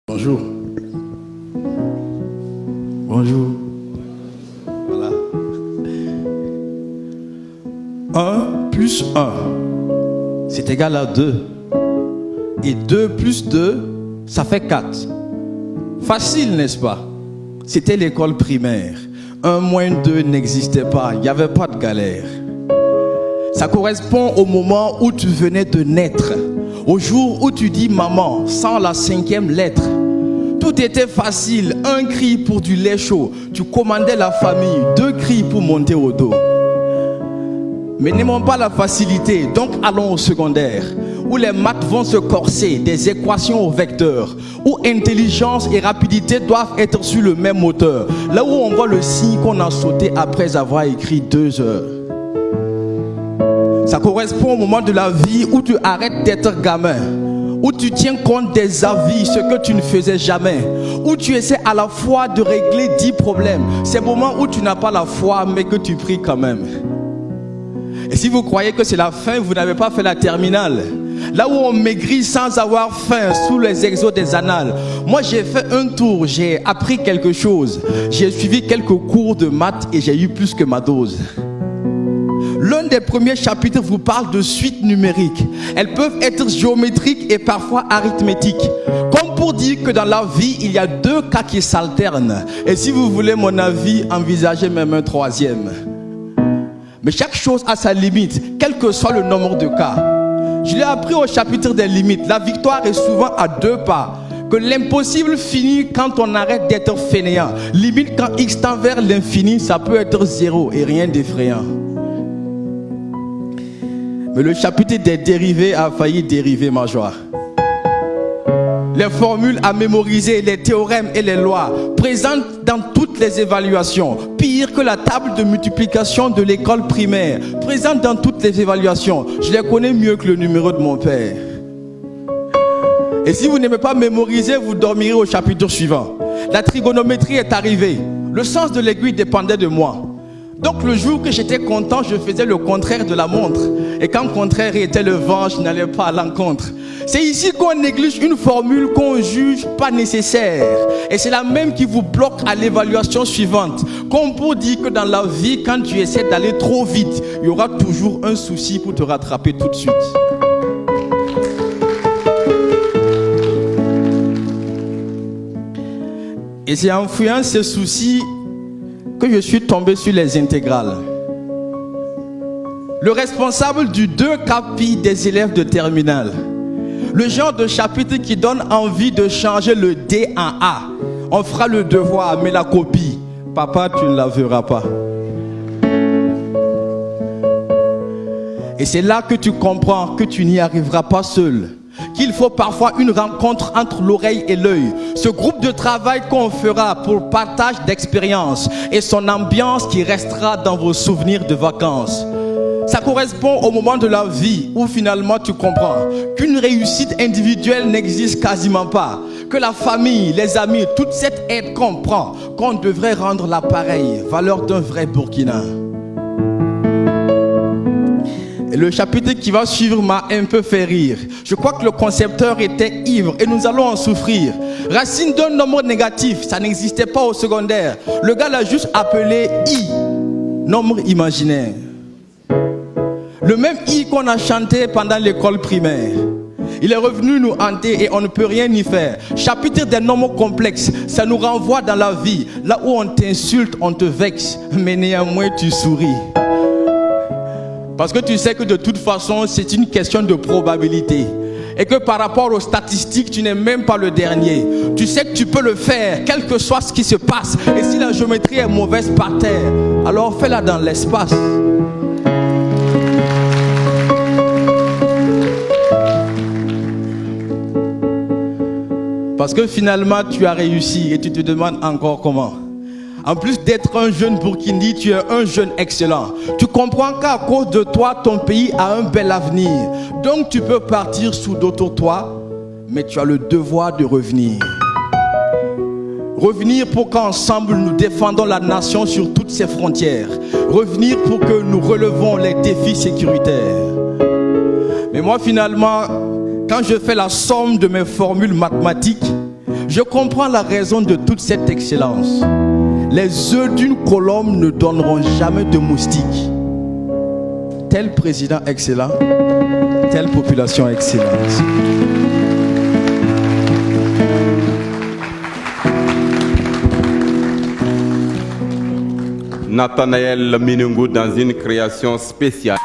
Bonjour. Bonjour. Voilà. 1 plus 1, c'est égal à 2. Et 2 plus 2, ça fait 4. Facile, n'est-ce pas? C'était l'école primaire. 1 moins 2 n'existait pas. Il n'y avait pas de galère. Ça correspond au moment où tu venais de naître. Au jour où tu dis maman, sans la 5e lettre. Tout était facile. 1 cri pour du lait chaud. Tu commandais la famille. 2 cris pour monter au dos. Mais n'aimons pas la facilité. Donc allons au secondaire, où les maths vont se corser, des équations au vecteur, où intelligence et rapidité doivent être sur le même moteur. Là où on voit le signe qu'on a sauté après avoir écrit 2 heures. Ça correspond au moment de la vie où tu arrêtes d'être gamin, où tu tiens compte des avis, ce que tu ne faisais jamais, où tu essaies à la fois de régler 10 problèmes. C'est le moment où tu n'as pas la foi, mais que tu pries quand même. Et si vous croyez que c'est la fin, vous n'avez pas fait la terminale. Là où on maigrit sans avoir faim, sous les exos des annales. Moi j'ai fait un tour, j'ai appris quelque chose. J'ai suivi quelques cours de maths et j'ai eu plus que ma dose. L'un des premiers chapitres vous parle de suites numériques. Elles peuvent être géométriques et parfois arithmétiques. Comme pour dire que dans la vie, il y a 2 cas qui s'alternent. Et si vous voulez mon avis, envisagez même un 3e. Mais chaque chose a sa limite, quel que soit le nombre de cas. Je l'ai appris au chapitre des limites. La victoire est souvent à 2 pas. Que l'impossible finit quand on arrête d'être fainéant. Limite quand X tend vers l'infini, ça peut être 0 et rien d'effrayant. Mais le chapitre des dérivés a failli dériver ma joie. Les formules à mémoriser, les théorèmes et les lois, présentes dans toutes les évaluations. Pire que la table de multiplication de l'école primaire, présente dans toutes les évaluations. Je les connais mieux que le numéro de mon père. Et si vous n'aimez pas mémoriser, vous dormirez au chapitre suivant. La trigonométrie est arrivée. Le sens de l'aiguille dépendait de moi. Donc le jour que j'étais content, je faisais le contraire de la montre. Et quand le contraire était le vent, je n'allais pas à l'encontre. C'est ici qu'on néglige une formule qu'on juge pas nécessaire. Et c'est la même qui vous bloque à l'évaluation suivante. Comme pour dire que dans la vie, quand tu essaies d'aller trop vite, il y aura toujours un souci pour te rattraper tout de suite. Et c'est en fuyant ces soucis que je suis tombé sur les intégrales. Le responsable du 2 capi des élèves de terminale. Le genre de chapitre qui donne envie de changer le D en A. On fera le devoir, mais la copie, papa, tu ne la verras pas. Et c'est là que tu comprends que tu n'y arriveras pas seul. Qu'il faut parfois une rencontre entre l'oreille et l'œil. Ce groupe de travail qu'on fera pour partage d'expérience et son ambiance qui restera dans vos souvenirs de vacances. Ça correspond au moment de la vie où finalement tu comprends qu'une réussite individuelle n'existe quasiment pas. Que la famille, les amis, toute cette aide qu'on prend, qu'on devrait rendre la pareille valeur d'un vrai Burkina. Le chapitre qui va suivre m'a un peu fait rire. Je crois que le concepteur était ivre et nous allons en souffrir. Racine d'un nombre négatif, ça n'existait pas au secondaire. Le gars l'a juste appelé I, nombre imaginaire. Le même I qu'on a chanté pendant l'école primaire. Il est revenu nous hanter et on ne peut rien y faire. Chapitre des nombres complexes, ça nous renvoie dans la vie. Là où on t'insulte, on te vexe, mais néanmoins tu souris. Parce que tu sais que de toute façon, c'est une question de probabilité. Et que par rapport aux statistiques, tu n'es même pas le dernier. Tu sais que tu peux le faire, quel que soit ce qui se passe. Et si la géométrie est mauvaise par terre, alors fais-la dans l'espace. Parce que finalement, tu as réussi et tu te demandes encore comment. En plus d'être un jeune Burkini, tu es un jeune excellent. Tu comprends qu'à cause de toi, ton pays a un bel avenir. Donc tu peux partir sous d'autres toits, mais tu as le devoir de revenir. Revenir pour qu'ensemble nous défendons la nation sur toutes ses frontières. Revenir pour que nous relevons les défis sécuritaires. Mais moi finalement, quand je fais la somme de mes formules mathématiques, Je comprends la raison de toute cette excellence. Les œufs d'une colombe ne donneront jamais de moustiques. Tel président excellent, telle population excellente. Nathanaël Minungu dans une création spéciale.